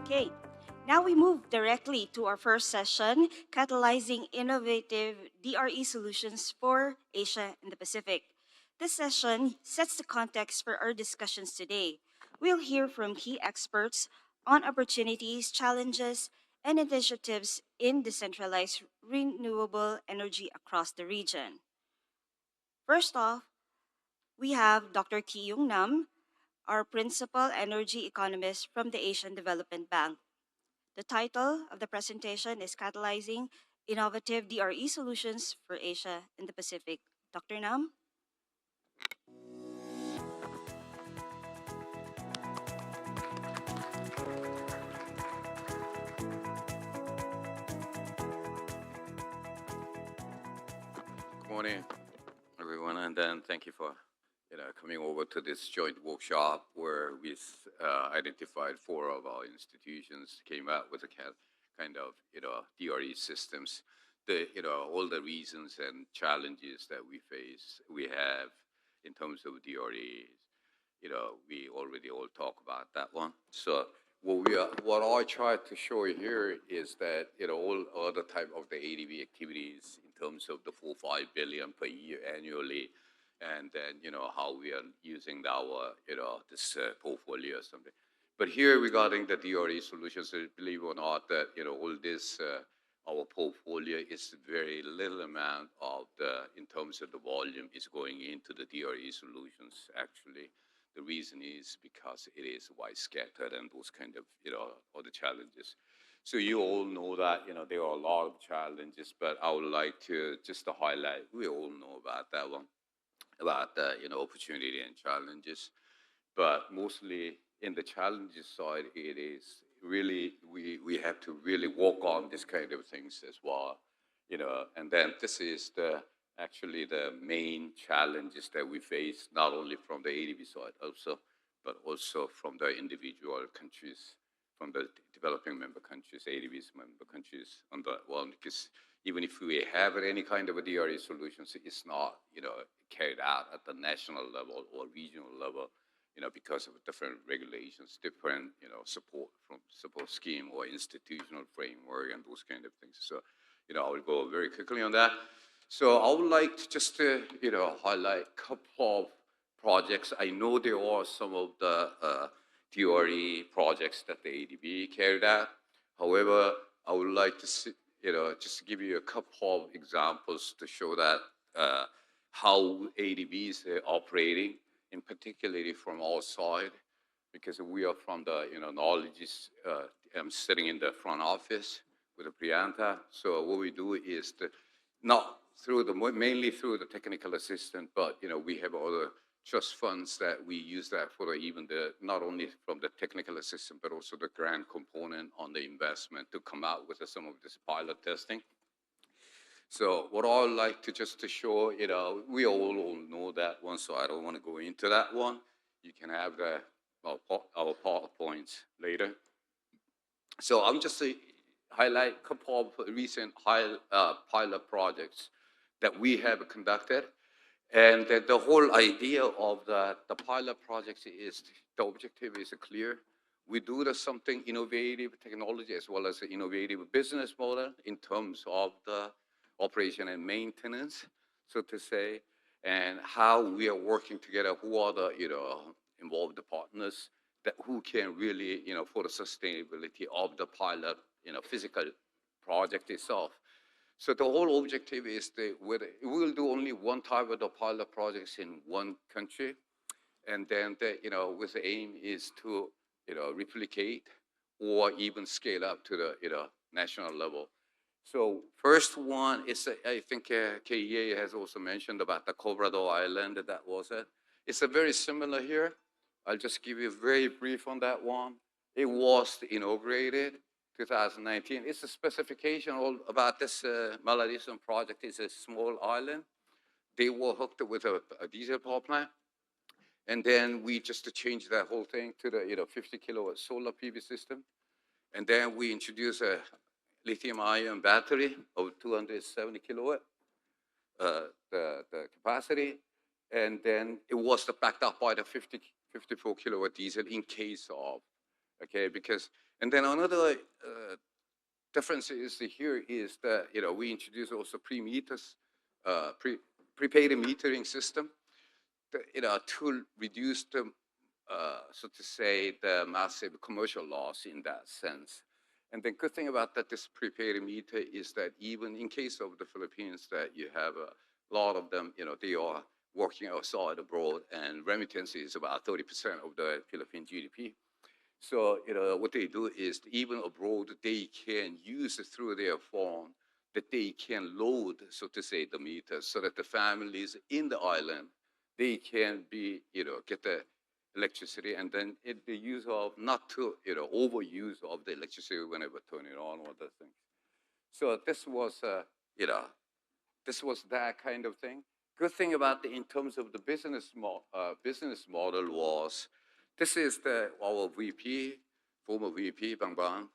Okay, now we move directly to our first session, Catalyzing Innovative DRE Solutions for Asia and the Pacific. This session sets the context for our discussions today. We'll hear from key experts on opportunities, challenges, and initiatives in decentralized renewable energy across the region. First off, we have Dr. Kee-Yung Nam, our principal energy economist from the Asian Development Bank. The title of the presentation is Catalyzing Innovative DRE Solutions for Asia and the Pacific. Dr. Nam? Good morning, everyone, and then thank you for coming over to this joint workshop where we identified four of our institutions, came out with a kind of DRE systems. All the reasons and challenges that we have in terms of DRE. We already all talk about that one. So what I try to show you here is that all other type of the ADB activities in terms of the 4-5 billion per year annually, and then how we are using our this portfolio or something. But here regarding the DRE solutions, believe it or not, that all this our portfolio is very little amount of the in terms of the volume is going into the DRE solutions actually. The reason is because it is wide scattered and those kind of, other challenges. So you all know that, there are a lot of challenges, but I would like to just to highlight, we all know about that one, about the, opportunity and challenges. But mostly in the challenges side, it is really, we have to really work on this kind of things as well, and then this is actually the main challenges that we face, not only from the ADB side also, but also from the individual countries, from the developing member countries, ADB's member countries on that one, because even if we have any kind of a DRE solutions, it's not, carried out at the national level or regional level, because of different regulations, different, support scheme or institutional framework and those kind of things. So, I will go very quickly on that. So I would like to just highlight a couple of projects. I know there are some of the DRE projects that the ADB carried out. However, I would like to just give you a couple of examples to show that how ADB is operating, in particularly from our side, because we are from the knowledge. I'm sitting in the front office with the Prianta. So what we do is not through mainly through the technical assistant, but we have other trust funds that we use that for even not only from the technical assistant, but also the grant component on the investment to come out with some of this pilot testing. So what I would like to just to show, we all know that one, so I don't want to go into that one. You can have our PowerPoints later. So I'm just highlight a couple of recent pilot projects that we have conducted. And the whole idea of the pilot projects is, the objective is clear. We do something innovative technology as well as an innovative business model in terms of the operation and maintenance, so to say, and how we are working together, who are the involved partners, that who can really, for the sustainability of the pilot, physical project itself. So the whole objective is we will do only one type of the pilot projects in one country, and then with the aim is to replicate or even scale up to the national level. So first one is I think KEA has also mentioned about the Cobrador Island. That was it. It's a very similar here. I'll just give you very brief on that one. It was inaugurated 2019. It's a specification all about this Maladison project. It's a small island. They were hooked with a diesel power plant. And then we just changed that whole thing to the 50 kilowatt solar PV system. And then we introduced a lithium ion battery of 270 kilowatt, the capacity. And then it was backed up by the 54 kilowatt diesel in case of, okay, because And then another difference is here is that, we introduce also pre-meters, prepaid metering system, to reduce the, so to say, the massive commercial loss in that sense. And the good thing about that, this prepaid meter is that even in case of the Philippines, that you have a lot of them, they are working outside abroad, and remittance is about 30% of the Philippine GDP. So, what they do is even abroad, they can use it through their phone that they can load, so to say, the meters so that the families in the island, they can be, get the electricity, and then the use of not to, overuse of the electricity whenever turn it on or the things. So you know, this was that kind of thing. Good thing about in terms of the business model was, this is our VP, former VP Bang Bang,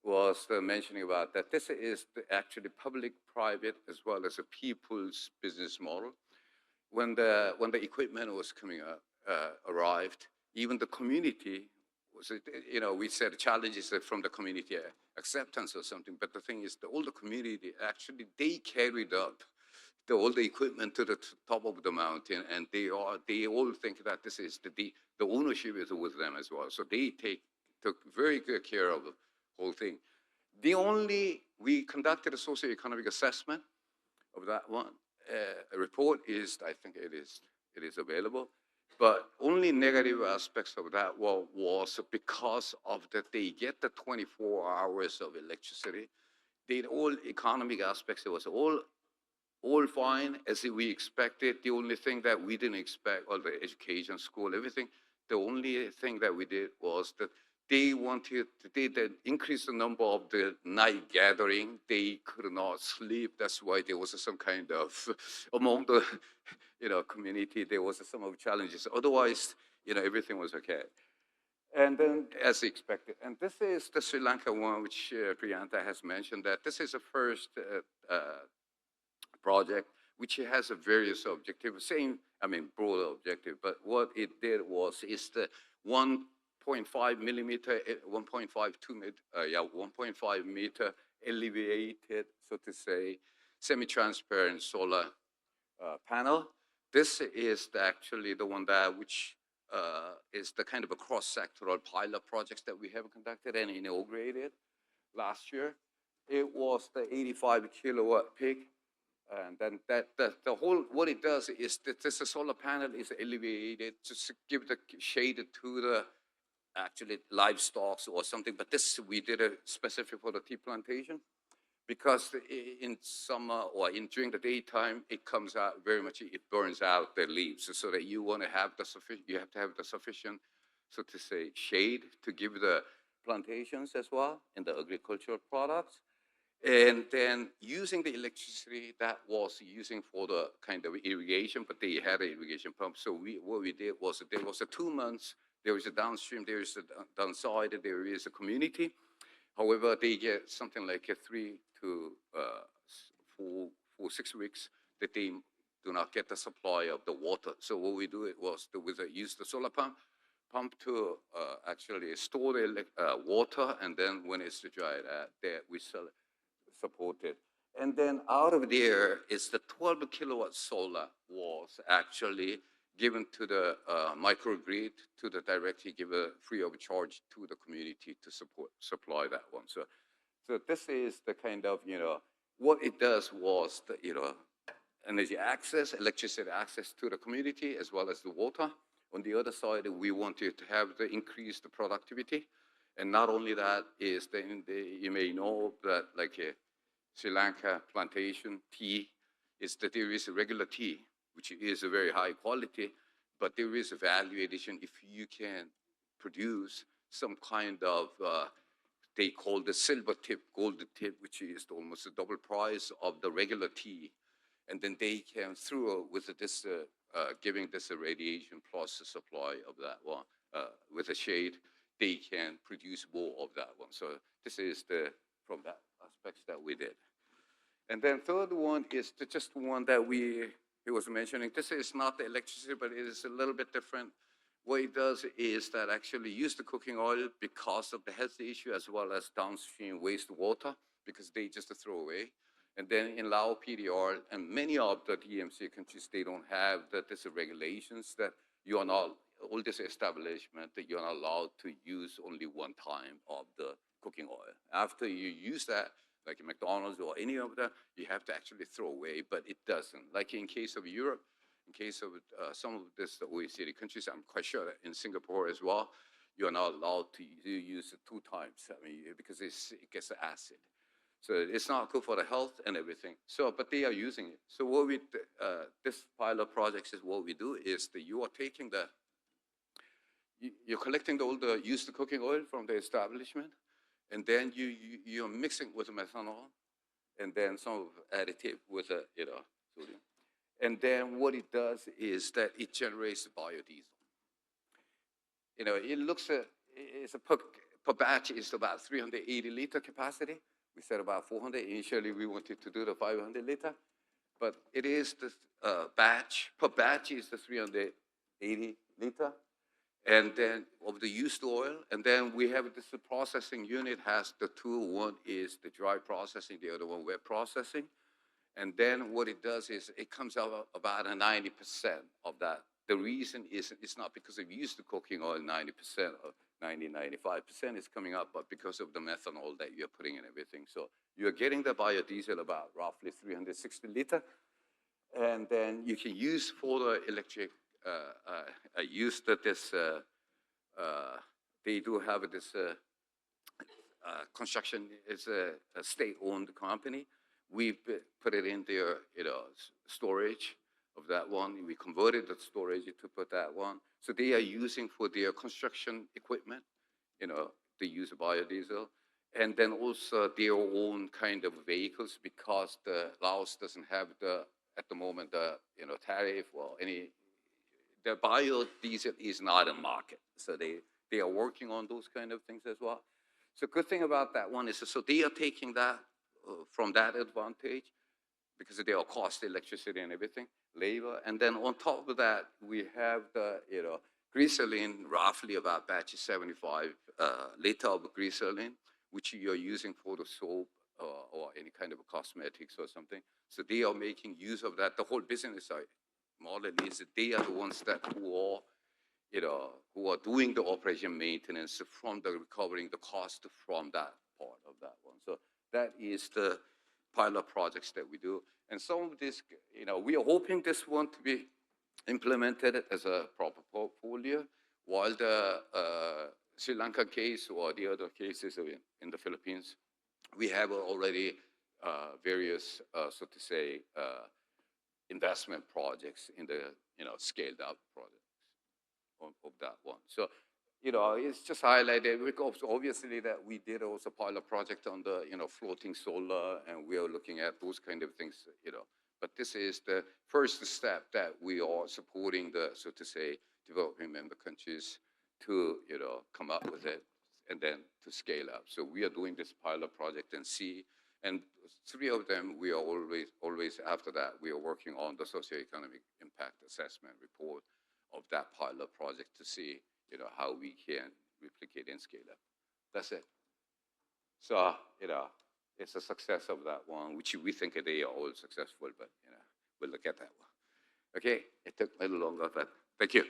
was mentioning about that. This is actually public-private as well as a people's business model. When the equipment was coming up, arrived, even the community was, we said challenges from the community acceptance or something. But the thing is, all the community actually, they carried up all the equipment to the top of the mountain, and they all think that this is the ownership is with them as well. So they took very good care of the whole thing. We conducted a socioeconomic assessment of that one. A report is, I think it is available, but only negative aspects of that was because of that they get the 24 hours of electricity. All economic aspects, it was all fine as we expected. The only thing that we didn't expect, all the education, school, everything, the only thing that we did was that they increase the number of the night gathering. They could not sleep. That's why there was some kind of, among the, community, there was some of challenges. Otherwise, everything was okay. And then, as expected, and this is the Sri Lanka one, which Priyanta has mentioned, that this is the first project, which has a various objectives, broader objective, but what it did is the 1.5 millimeter, 1.5 meter elevated, so to say, semi-transparent solar panel. This is actually the one which is the kind of a cross-sectoral pilot projects that we have conducted and inaugurated last year. It was the 85 kilowatt peak. And then what it does is that this solar panel is elevated to give the shade to the actually livestock or something. But this, we did it specific for the tea plantation, because in summer or during the daytime, it comes out very much, it burns out the leaves. So that you want to have you have to have the sufficient, so to say, shade to give the plantations as well in the agricultural products. And then using the electricity that was using for the kind of irrigation, but they had an irrigation pump. So what we did was, there was 2 months, there is a downstream, there is a downside, there is a community. However, they get something like 3 to 6 weeks that they do not get the supply of the water. So what we do was use the solar pump to actually store the water, and then when it's dried out, we support it. And then out of there is the 12 kilowatt solar was actually given to the microgrid, to the directly given free of charge to the community to supply that one. So this is the kind of, what it does was the, energy access, electricity access to the community as well as the water. On the other side, we wanted to have the increased productivity. And not only that is, you may know that like Sri Lanka plantation tea is that there is a regular tea, which is a very high quality, but there is a value addition if you can produce some kind of, they call the silver tip, gold tip, which is almost the double price of the regular tea. And then they can, through with this, giving this a radiation plus a supply of that one, with a shade, they can produce more of that one. So this is from that aspects that we did. And then third one is just one that he was mentioning. This is not the electricity, but it is a little bit different. what it does is that actually use the cooking oil because of the health issue as well as downstream wastewater, because they just throw away. And then in Laos, PDR, and many of the DMC countries, they don't have these regulations that you are not, all this establishment, that you're not allowed to use only one time of the cooking oil. After you use that, like in McDonald's or any of that, you have to actually throw away, but it doesn't. Like in case of Europe, in case of some of this the OECD countries, I'm quite sure that in Singapore as well, you're not allowed to use it 2 times. I mean, because it gets acid. So it's not good for the health and everything. So, but they are using it. So what we, this pilot project is what we do is that you are taking the, you're collecting all the used cooking oil from the establishment, and then you're mixing with methanol, and then some additive with sodium. And then what it does is that it generates biodiesel. It looks at, it's a per batch is about 380 liter capacity. We said about 400. Initially, we wanted to do the 500 liter, but it is the batch, per batch is the 380 liter. And then of the used oil, and then we have this processing unit has the 2. One is the dry processing, the other one wet processing. And then what it does is it comes out about 90% of that. The reason is it's not because of used cooking oil, 90% or 95% is coming up, but because of the methanol that you're putting in everything. So you're getting the biodiesel about roughly 360 liter. And then you can use for the electric, use that this, they do have this construction, it's a state-owned company. We put it in their, storage of that one. We converted the storage to put that one. So they are using for their construction equipment, they use biodiesel. And then also their own kind of vehicles, because the Laos doesn't have at the moment, tariff or any, the biodiesel is not a market. So they are working on those kind of things as well. So good thing about that one is, so they are taking that from that advantage, because they are cost, electricity and everything, labor. And then on top of that, we have the, glycerin, roughly about batch 75 liter of glycerin, which you're using for the soap or any kind of cosmetics or something. So they are making use of that. The whole business model is that they are the ones that who are doing the operation maintenance from the recovering the cost from that part of that one. So that is the pilot projects that we do. And some of this, we are hoping this one to be implemented as a proper portfolio, while the Sri Lanka case or the other cases in the Philippines, we have already various, so to say, investment projects in the, scaled up projects of that one. So, it's just highlighted, because obviously that we did also pilot project on the, floating solar, and we are looking at those kind of things, But this is the first step that we are supporting the, so to say, developing member countries to, come up with it and then to scale up. So we are doing this pilot project and see, and 3 of them, we are always after that, we are working on the socioeconomic impact assessment report of that pilot project to see, how we can replicate and scale up. That's it. So, it's a success of that one, which we think they are all successful, but, we'll look at that one. Okay, it took a little longer, but thank you.